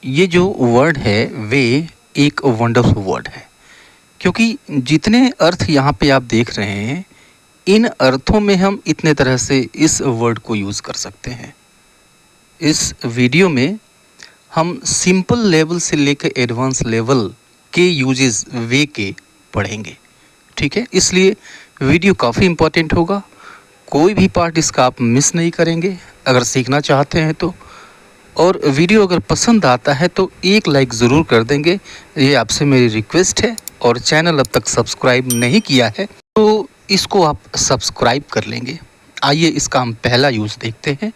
ये जो वर्ड है वे एक वंडरफुल वर्ड है, क्योंकि जितने अर्थ यहाँ पे आप देख रहे हैं, इन अर्थों में हम इतने तरह से इस वर्ड को यूज़ कर सकते हैं। इस वीडियो में हम सिंपल लेवल से लेकर एडवांस लेवल के यूजेस वे के पढ़ेंगे, ठीक है। इसलिए वीडियो काफ़ी इम्पोर्टेंट होगा, कोई भी पार्ट इसका आप मिस नहीं करेंगे अगर सीखना चाहते हैं तो। और वीडियो अगर पसंद आता है तो एक लाइक ज़रूर कर देंगे, ये आपसे मेरी रिक्वेस्ट है। और चैनल अब तक सब्सक्राइब नहीं किया है तो इसको आप सब्सक्राइब कर लेंगे। आइए इसका हम पहला यूज़ देखते हैं।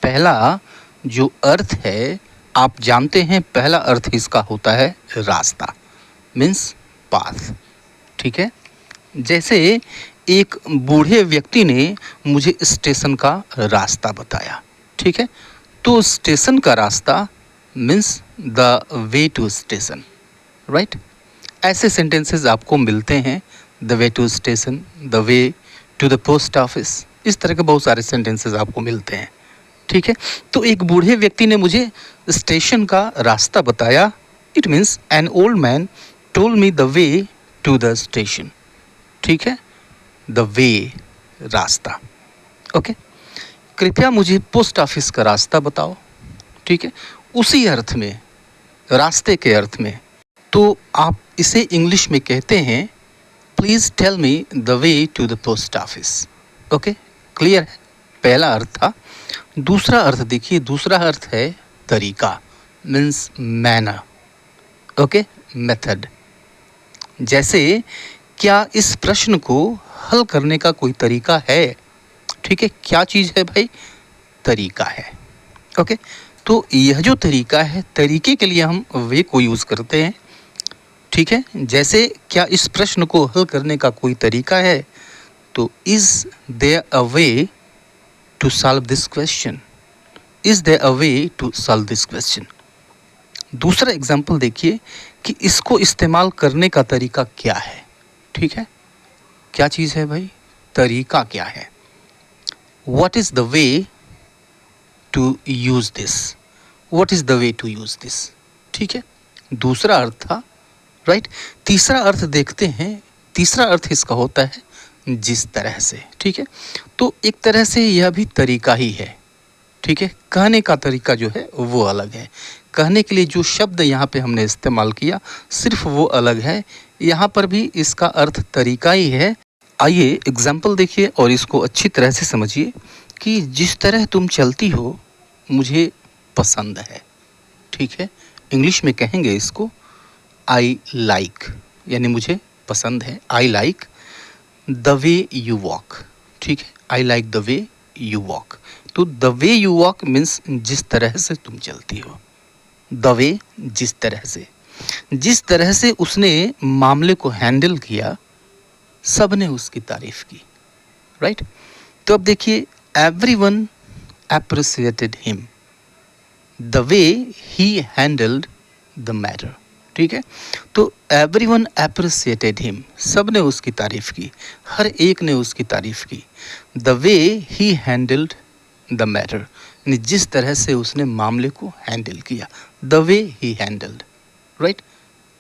पहला जो अर्थ है, आप जानते हैं पहला अर्थ इसका होता है रास्ता, मीन्स पाथ, ठीक है। जैसे एक बूढ़े व्यक्ति ने मुझे स्टेशन का रास्ता बताया, ठीक है। तो स्टेशन का रास्ता means the way to station, right. ऐसे सेंटेंसेस आपको मिलते हैं, the way to station, the way to the post office, इस तरह के बहुत सारे सेंटेंसेस आपको मिलते हैं, ठीक है। तो एक बूढ़े व्यक्ति ने मुझे स्टेशन का रास्ता बताया, it means an old man told me the way to the station, ठीक है। द वे, रास्ता, ओके। कृपया मुझे पोस्ट ऑफिस का रास्ता बताओ, ठीक है। उसी अर्थ में, रास्ते के अर्थ में, तो आप इसे इंग्लिश में कहते हैं please tell me the way to the post office, okay. Clear है, पहला अर्थ था। दूसरा अर्थ देखिए, दूसरा अर्थ है तरीका, मीन्स मैनर, ओके, मेथड। जैसे क्या इस प्रश्न को हल करने का कोई तरीका है, ठीक है। क्या चीज़ है भाई? तरीका है, ओके। तो यह जो तरीका है, तरीके के लिए हम वे को यूज़ करते हैं, ठीक है। जैसे क्या इस प्रश्न को हल करने का कोई तरीका है, तो is there a way to solve this question, is there a way to solve this question. दूसरा एग्जाम्पल देखिए कि इसको इस्तेमाल करने का तरीका क्या है, ठीक है। क्या चीज़ है भाई? तरीका क्या है? What is the way to use this? What is the way to use this? ठीक है, दूसरा अर्थ था, राइट। तीसरा अर्थ देखते हैं। तीसरा अर्थ इसका होता है जिस तरह से, ठीक है। तो एक तरह से यह भी तरीका ही है, ठीक है। कहने का तरीका जो है वो अलग है, कहने के लिए जो शब्द यहाँ पे हमने इस्तेमाल किया सिर्फ वो अलग है। यहाँ पर भी इसका अर्थ तरीका ही है। आइए एग्जाम्पल देखिए और इसको अच्छी तरह से समझिए कि जिस तरह तुम चलती हो मुझे पसंद है, ठीक है। इंग्लिश में कहेंगे इसको आई लाइक, यानी मुझे पसंद है। I like the way you walk, ठीक है। I like the way you walk. तो the way you walk means जिस तरह से तुम चलती हो, द वे, जिस तरह से उसने मामले को हैंडल किया, सब ने उसकी तारीफ की, राइट। तो अब देखिए, everyone appreciated him the way he handled the matter, ठीक है। तो एवरीवन एप्रिसिएटेड हिम, सब ने उसकी तारीफ की, हर एक ने उसकी तारीफ की। The way he handled the matter, यानी जिस तरह से उसने मामले को हैंडल किया, the way he handled, right.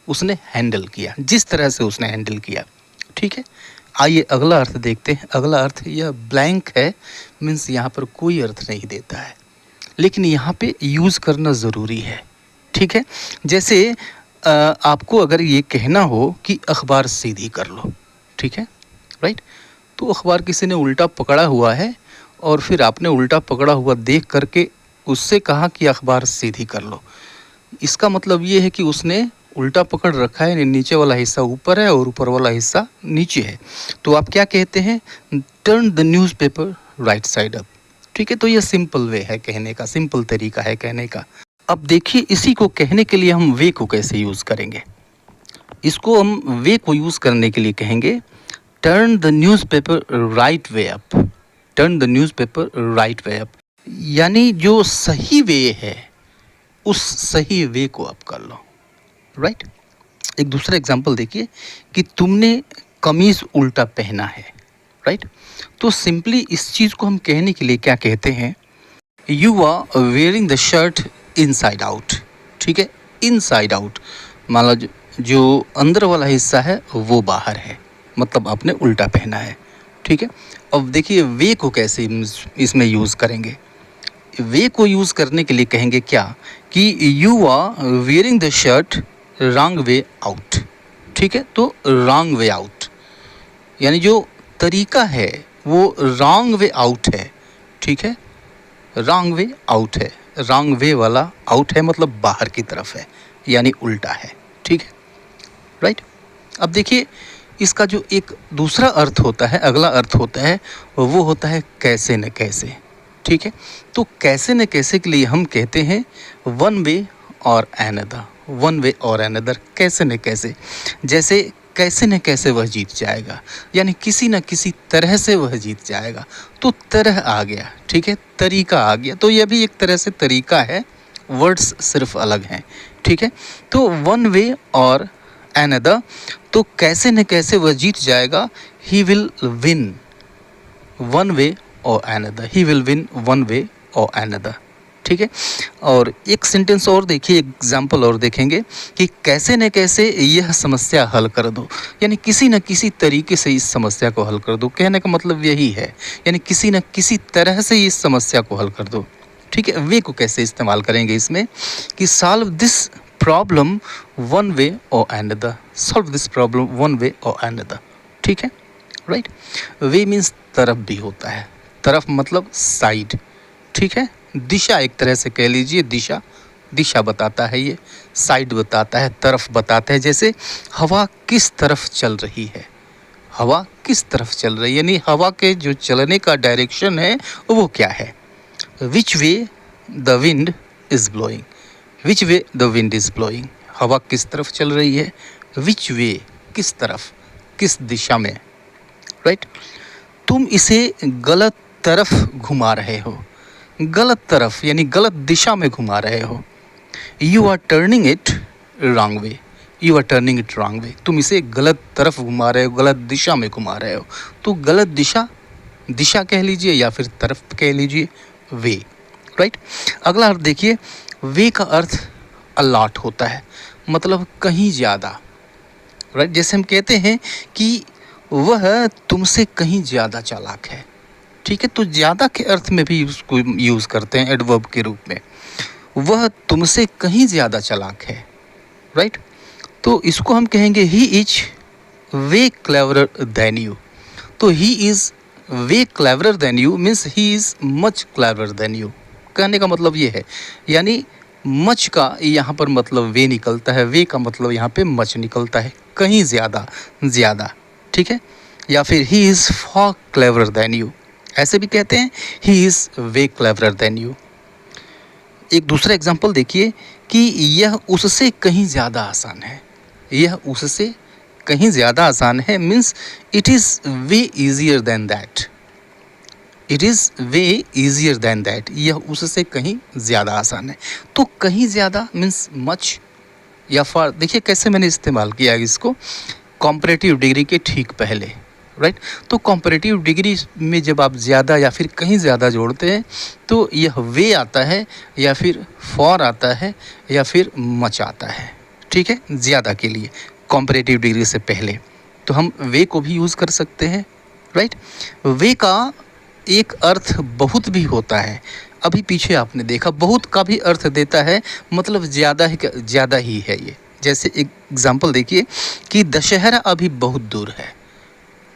उसने हैंडल किया, जिस तरह से उसने हैंडल किया, ठीक है। आइए अगला अर्थ देखते हैं। अगला अर्थ यह ब्लैंक है, मीन्स यहाँ पर कोई अर्थ नहीं देता है, लेकिन यहाँ पे यूज़ करना ज़रूरी है, ठीक है। जैसे आपको अगर ये कहना हो कि अखबार सीधी कर लो, ठीक है, राइट। तो अखबार किसी ने उल्टा पकड़ा हुआ है और फिर आपने उल्टा पकड़ा हुआ देख करके उससे कहा कि अखबार सीधी कर लो। इसका मतलब ये है कि उसने उल्टा पकड़ रखा है, नीचे वाला हिस्सा ऊपर है और ऊपर वाला हिस्सा नीचे है। तो आप क्या कहते हैं? Turn the newspaper right side up, ठीक है। तो ये सिंपल वे है कहने का, सिंपल तरीका है कहने का। अब देखिए इसी को कहने के लिए हम वे को कैसे यूज़ करेंगे। इसको हम वे को यूज़ करने के लिए कहेंगे turn the newspaper right way up, turn the newspaper right way up, यानी जो सही वे है उस सही वे को आप कर लो, राइट। एक दूसरा एग्जाम्पल देखिए कि तुमने कमीज़ उल्टा पहना है, राइट। तो सिंपली इस चीज़ को हम कहने के लिए क्या कहते हैं? You are wearing the shirt inside out, ठीक है। इनसाइड आउट, मान लो जो अंदर वाला हिस्सा है वो बाहर है, मतलब आपने उल्टा पहना है, ठीक है। अब देखिए वे को कैसे इसमें यूज़ करेंगे। वे को यूज़ करने के लिए कहेंगे क्या कि you are wearing the shirt wrong way out, ठीक है। तो रॉन्ग वे आउट यानी जो तरीका है वो रॉन्ग वे आउट है, ठीक है। रॉन्ग वे आउट है, रॉन्ग वे वाला आउट है मतलब बाहर की तरफ है, यानी उल्टा है, ठीक है, राइट। अब देखिए इसका जो एक दूसरा अर्थ होता है, अगला अर्थ होता है, वो होता है कैसे न कैसे, ठीक है। तो कैसे न कैसे के लिए हम कहते हैं one way or another, one way or another, कैसे न कैसे। जैसे कैसे न कैसे वह जीत जाएगा, यानी किसी न किसी तरह से वह जीत जाएगा, तो तरह आ गया, ठीक है, तरीका आ गया। तो यह भी एक तरह से तरीका है, वर्ड्स सिर्फ अलग हैं, ठीक है। तो वन वे और अनदर, तो कैसे न कैसे वह जीत जाएगा, he will win one way or another, he will win one way or another, ठीक है। और एक सेंटेंस और देखिए, एग्जाम्पल और देखेंगे कि कैसे न कैसे यह समस्या हल कर दो, यानी किसी न किसी तरीके से इस समस्या को हल कर दो। कहने का मतलब यही है, यानी किसी न किसी तरह से इस समस्या को हल कर दो, ठीक है। वे को कैसे इस्तेमाल करेंगे इसमें कि solve this problem one way or another, solve this problem one way or another, ठीक है, राइट। वे मीन्स तरफ भी होता है, तरफ मतलब साइड, ठीक है। दिशा एक तरह से कह लीजिए, दिशा, दिशा बताता है ये, साइड बताता है, तरफ बताता है। जैसे हवा किस तरफ चल रही है, हवा किस तरफ चल रही है, यानी हवा के जो चलने का डायरेक्शन है वो क्या है। Which way the wind is blowing, which way the wind is blowing, हवा किस तरफ चल रही है, विच वे किस तरफ, किस दिशा में, राइट। तुम इसे गलत तरफ घुमा रहे हो, गलत तरफ यानी गलत दिशा में घुमा रहे हो। You are turning it wrong way, you are turning it wrong way, तुम इसे गलत तरफ घुमा रहे हो, गलत दिशा में घुमा रहे हो। तो गलत दिशा, दिशा कह लीजिए या फिर तरफ कह लीजिए, वे, राइट। अगला अर्थ देखिए, वे का अर्थ अलॉट होता है, मतलब कहीं ज़्यादा, राइट। जैसे हम कहते हैं कि वह तुमसे कहीं ज़्यादा चालाक है, ठीक है। तो ज़्यादा के अर्थ में भी उसको यूज़ करते हैं एडवर्ब के रूप में, वह तुमसे कहीं ज़्यादा चालाक है, राइट। तो इसको हम कहेंगे he is way cleverer than you. तो he is way cleverer than you means he is much cleverer than you, कहने का मतलब ये है, यानी मच का यहाँ पर मतलब वे निकलता है, वे का मतलब यहाँ पे मच निकलता है, कहीं ज़्यादा, ज़्यादा, ठीक है। या फिर he is far cleverer than you, ऐसे भी कहते हैं, he is way cleverer than you. एक दूसरा एग्जाम्पल देखिए कि यह उससे कहीं ज़्यादा आसान है, यह उससे कहीं ज़्यादा आसान है means it is way easier than that, it is way easier than that, यह उससे कहीं ज़्यादा आसान है। तो कहीं ज़्यादा मीन्स मच या फॉर, देखिए कैसे मैंने इस्तेमाल किया है इसको, कॉम्परेटिव डिग्री के ठीक पहले, राइट। तो कॉम्परेटिव डिग्री में जब आप ज़्यादा या फिर कहीं ज़्यादा जोड़ते हैं तो यह वे आता है या फिर फॉर आता है या फिर मच आता है, ठीक है, ज़्यादा के लिए कॉम्परेटिव डिग्री से पहले। तो हम वे को भी यूज़ कर सकते हैं, राइट। वे का एक अर्थ बहुत भी होता है, अभी पीछे आपने देखा बहुत का भी अर्थ देता है, मतलब ज़्यादा ही है ये। जैसे एक एग्जाम्पल देखिए कि दशहरा अभी बहुत दूर है,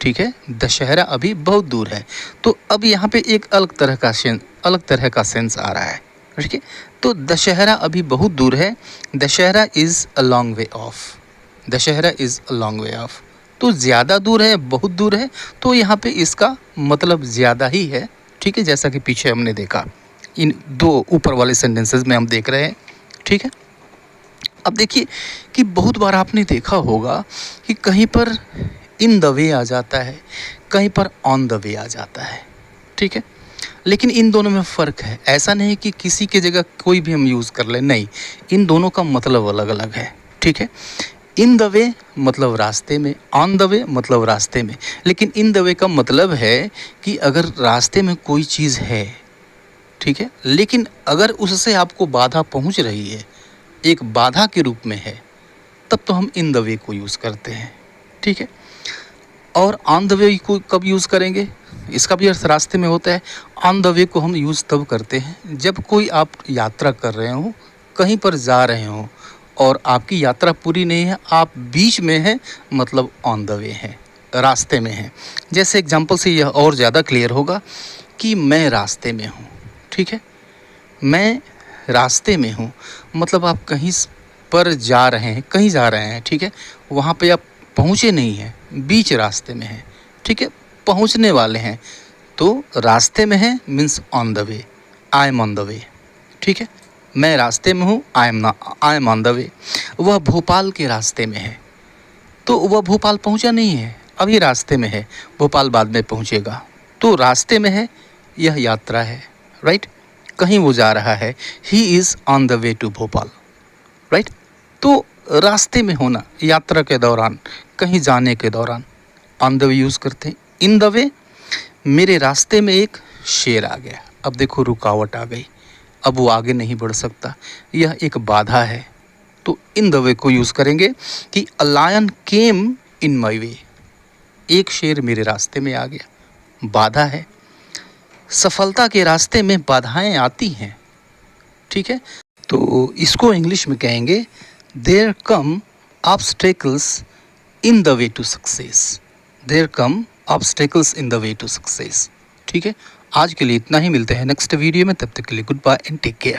ठीक है, दशहरा अभी बहुत दूर है। तो अब यहाँ पे एक अलग तरह का सेंस आ रहा है, ठीक है। तो दशहरा अभी बहुत दूर है, Dussehra is a long way of, Dussehra is a long way of. तो ज़्यादा दूर है, बहुत दूर है, तो यहाँ पे इसका मतलब ज़्यादा ही है, ठीक है, जैसा कि पीछे हमने देखा इन दो ऊपर वाले सेंटेंसेस में हम देख रहे हैं, ठीक है। अब देखिए कि बहुत बार आपने देखा होगा कि कहीं पर इन द वे आ जाता है, कहीं पर ऑन द वे आ जाता है, ठीक है। लेकिन इन दोनों में फ़र्क है, ऐसा नहीं कि किसी की जगह कोई भी हम यूज़ कर लें, नहीं, इन दोनों का मतलब अलग अलग है, ठीक है। इन द वे मतलब रास्ते में, ऑन द वे मतलब रास्ते में। लेकिन इन द वे का मतलब है कि अगर रास्ते में कोई चीज़ है, ठीक है, लेकिन अगर उससे आपको बाधा पहुंच रही है एक बाधा के रूप में है, तब तो हम इन द वे को यूज़ करते हैं, ठीक है। और ऑन द वे को कब यूज़ करेंगे, इसका भी अर्थ रास्ते में होता है। ऑन द वे को हम यूज़ तब करते हैं जब कोई आप यात्रा कर रहे हो, कहीं पर जा रहे हो और आपकी यात्रा पूरी नहीं है, आप बीच में हैं, मतलब ऑन द वे हैं, रास्ते में हैं। जैसे एग्जांपल से यह और ज़्यादा क्लियर होगा कि मैं रास्ते में हूँ, ठीक है। मैं रास्ते में हूँ मतलब आप कहीं पर जा रहे हैं, कहीं जा रहे हैं, ठीक है। वहाँ पे आप पहुँचे नहीं हैं, बीच रास्ते में हैं, ठीक है, पहुँचने वाले हैं। तो रास्ते में है means on the way, I am on the वे, ठीक है। मैं रास्ते में हूँ, आई एम ऑन द वे। वह भोपाल के रास्ते में है, तो वह भोपाल पहुँचा नहीं है, अभी रास्ते में है, भोपाल बाद में पहुँचेगा। तो रास्ते में है, यह यात्रा है, राइट। कहीं वो जा रहा है, he is on the way to Bhopal, right. तो रास्ते में होना, यात्रा के दौरान, कहीं जाने के दौरान ऑन द वे यूज़ करते हैं। इन द वे, मेरे रास्ते में एक शेर आ गया, अब देखो रुकावट आ गई, अब वो आगे नहीं बढ़ सकता, यह एक बाधा है। तो इन द वे को यूज़ करेंगे कि अ लायन केम इन माई वे, एक शेर मेरे रास्ते में आ गया, बाधा है। सफलता के रास्ते में बाधाएं आती हैं, ठीक है। तो इसको इंग्लिश में कहेंगे there come obstacles in the way to success, there come obstacles in the way to success, ठीक है। आज के लिए इतना ही, मिलते हैं नेक्स्ट वीडियो में, तब तक के लिए good bye and take care.